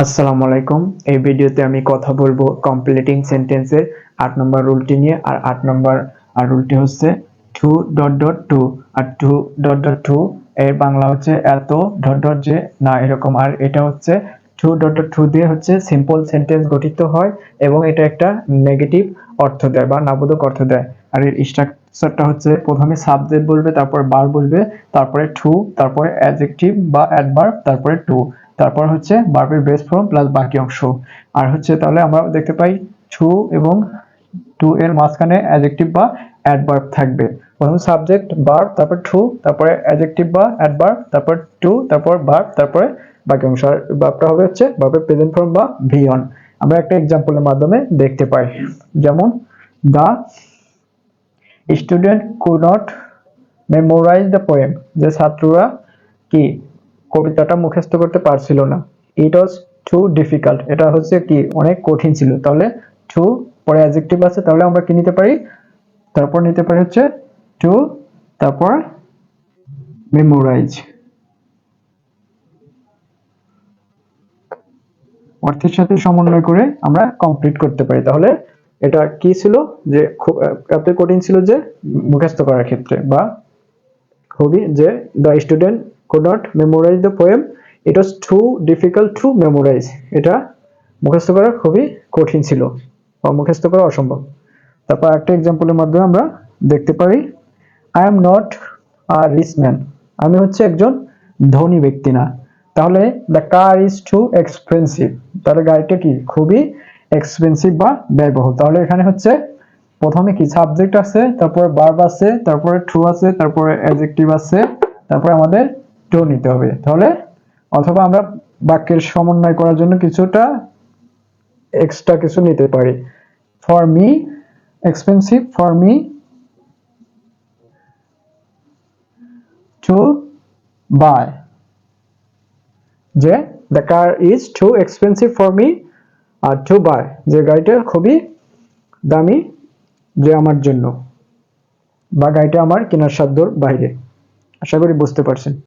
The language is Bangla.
আসসালামু আলাইকুম। এই ভিডিওতে আমি কথা বলবো কমপ্লিটিং সেন্টেন্সের 8 নম্বর রুলটি নিয়ে। আর 8 নম্বর রুলটি হচ্ছে টু ডট ডট টু। আর টু ডট ডট টু এর বাংলা হচ্ছে এত ডট ডট যে না এরকম। আর এটা হচ্ছে টু ডট ডট টু দিয়ে হচ্ছে সিম্পল সেন্টেন্স গঠিত হয় এবং এটা একটা নেগেটিভ অর্থ দেয় বা নাবোধক অর্থ দেয়। আর এর স্ট্রাকচারটা হচ্ছে প্রথমে সাবজেক্ট বলবে, তারপর বার বলবে, তারপরে টু, তারপরে অ্যাডজেক্টিভ বা অ্যাডভার্ব, তারপরে টু, তারপর হচ্ছে ভার্বের বেস ফর্ম প্লাস বাকি অংশ। আর হচ্ছে তাহলে আমরা দেখতে পাই টু এবং টু এর মাঝখানে অ্যাডজেক্টিভ বা অ্যাডভার্ব থাকবে। প্রথম সাবজেক্ট ভার্ব, তারপর টু, তারপরে অ্যাডজেক্টিভ বা অ্যাডভার্ব, তারপর টু, তারপর ভার্ব, তারপরে বাকি অংশ। আর ভার্বটা হবে হচ্ছে ভার্বের প্রেজেন্ট ফর্ম বা ভি অন। আমরা একটা এক্সাম্পলের মাধ্যমে দেখতে পাই, যেমন the student could not memorise the poem, যে ছাত্ররা কি কবিতাটা মুখস্থ করতে পারছিল না। ইট ওয়াজ টু ডিফিকাল্ট, এটা হচ্ছে কি অনেক কঠিন ছিল। তাহলে টু পরে অ্যাডজেক্টিভ আছে, তাহলে আমরা কি নিতে পারি, তারপর নিতে পারি হচ্ছে টু, তারপর মেমোরাইজ, অর্থের সাথে সমন্বয় করে আমরা কমপ্লিট করতে পারি। তাহলে এটা কি ছিল, যে খুব এত কঠিন ছিল যে মুখস্থ করার ক্ষেত্রে, বা খুবই যে the student could not memorise the poem, it was too difficult to memorize, এটা মুখস্থ করা খুবই কঠিন ছিল বা মুখস্থ করা অসম্ভব। তারপর একটা এক্সাম্পলের মাধ্যমে আমরা দেখতে পারি, I am not a rich man, আমি হচ্ছে একজন ধনী ব্যক্তি না। তাহলে the car is too expensive, তাহলে গাড়িটা কি খুবই এক্সপেন্সিভ বা ব্যয়বহুল। তাহলে এখানে হচ্ছে প্রথমে কি সাবজেক্ট আছে, তারপরে ভার্ব আছে, তারপরে ট্রু আছে, তারপরে অ্যাডজেক্টিভ আছে, তারপরে আমাদের টু নিতে হবে। তাহলে অথবা আমরা বাক্যের সমন্বয় করার জন্য কিছুটা এক্সট্রা কিছু নিতে পারি। For me expensive, for me to buy, যে the car is too expensive for me আর টু বাই, যে গাড়িটা খুবই দামি যে আমার জন্য, বা গাড়িটা আমার কেনার সাধ্যর বাইরে। আশা করি বুঝতে পারছেন।